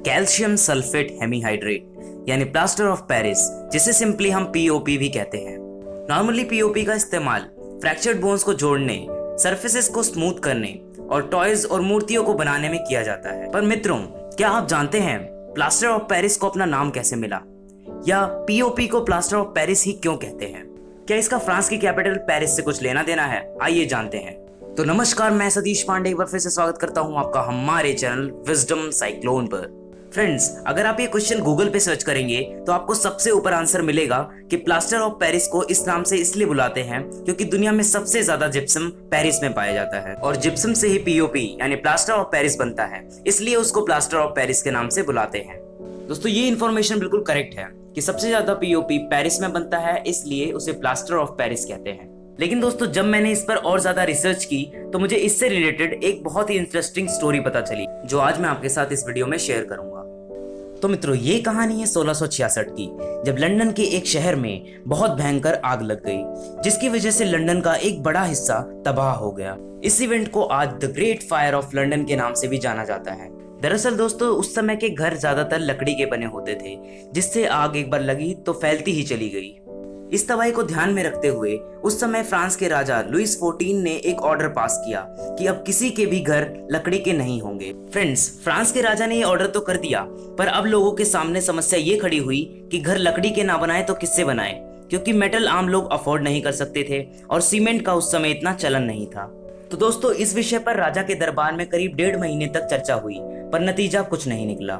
Calcium sulphate hemihydrate यानी plaster of Paris, जिसे simply हम पीओपी भी कहते हैं। नॉर्मली पीओपी का इस्तेमाल फ्रैक्चर्ड बोन्स को जोड़ने, सरफेसेस को स्मूथ करने और टॉयज और मूर्तियों को बनाने में किया जाता है। पर मित्रों, क्या आप जानते हैं प्लास्टर ऑफ पेरिस को अपना नाम कैसे मिला, या पीओपी को प्लास्टर ऑफ पेरिस ही क्यों कहते हैं? क्या इसका फ्रांस की कैपिटल पेरिस से कुछ लेना देना है? आइए जानते हैं। तो नमस्कार, मैं सतीश पांडे एक बार फिर से स्वागत करता हूं आपका हमारे चैनल विजडम साइक्लोन पर। फ्रेंड्स, अगर आप ये क्वेश्चन गूगल पे सर्च करेंगे तो आपको सबसे ऊपर आंसर मिलेगा कि प्लास्टर ऑफ पेरिस को इस नाम से इसलिए बुलाते हैं क्योंकि दुनिया में सबसे ज्यादा जिप्सम पेरिस में पाया जाता है और जिप्सम से ही पीओपी यानी प्लास्टर ऑफ पेरिस बनता है, इसलिए उसको प्लास्टर ऑफ पेरिस के नाम से बुलाते हैं। दोस्तों, ये इन्फॉर्मेशन बिल्कुल करेक्ट है कि सबसे ज्यादा पीओपी पेरिस में बनता है, इसलिए उसे प्लास्टर ऑफ पेरिस कहते हैं। लेकिन दोस्तों, जब मैंने इस पर और ज्यादा रिसर्च की तो मुझे इससे रिलेटेड एक बहुत ही इंटरेस्टिंग स्टोरी पता चली, जो आज मैं आपके साथ इस वीडियो में शेयर करूंगा। तो मित्रों, ये कहानी है 1666 की, जब लंदन के एक शहर में बहुत भयंकर आग लग गई, जिसकी वजह से लंदन का एक बड़ा हिस्सा तबाह हो गया। इस इवेंट को आज the great fire of London के नाम से भी जाना जाता है। दरअसल दोस्तों, उस समय के घर ज्यादातर लकड़ी के बने होते थे, जिससे आग एक बार लगी तो फैलती ही चली गई। इस तबाही को ध्यान में रखते हुए उस समय फ्रांस के राजा लुइस 14 ने एक ऑर्डर पास किया कि अब किसी के भी घर लकड़ी के नहीं होंगे। फ्रेंड्स, फ्रांस के राजा ने ये ऑर्डर तो कर दिया, पर अब लोगों के सामने समस्या ये खड़ी हुई कि घर लकड़ी के ना बनाए तो किससे बनाए, क्योंकि मेटल आम लोग अफोर्ड नहीं कर सकते थे और सीमेंट का उस समय इतना चलन नहीं था। तो दोस्तों, इस विषय पर राजा के दरबार में करीब 1.5 महीने तक चर्चा हुई, पर नतीजा कुछ नहीं निकला।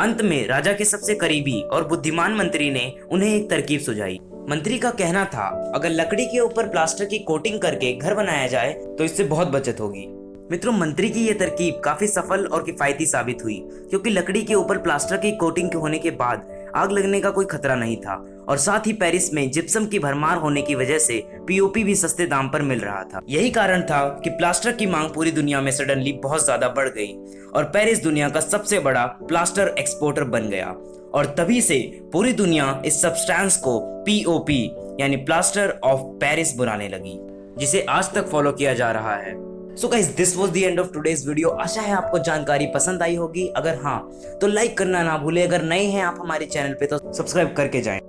अंत में राजा के सबसे करीबी और बुद्धिमान मंत्री ने उन्हें एक तरकीब सुझाई। मंत्री का कहना था, अगर लकड़ी के ऊपर प्लास्टर की कोटिंग करके घर बनाया जाए तो इससे बहुत बचत होगी। मित्रों, मंत्री की यह तरकीब काफी सफल और किफायती साबित हुई, क्योंकि लकड़ी के ऊपर प्लास्टर की कोटिंग के होने के बाद आग लगने का कोई खतरा नहीं था और साथ ही पेरिस में जिप्सम की भरमार होने की वजह से पीओपी भी सस्ते दाम पर मिल रहा था। यही कारण था कि प्लास्टर की मांग पूरी दुनिया में सडनली बहुत ज्यादा बढ़ गई और पेरिस दुनिया का सबसे बड़ा प्लास्टर एक्सपोर्टर बन गया। और तभी से पूरी दुनिया इस सब्सटेंस को पीओपी यानी प्लास्टर ऑफ पेरिस बुलाने लगी, जिसे आज तक फॉलो किया जा रहा है। So guys, this was the end of today's video. आशा है आपको जानकारी पसंद आई होगी। अगर हाँ, तो लाइक करना ना भूले। अगर नए हैं आप हमारे चैनल पे तो सब्सक्राइब करके जाएं।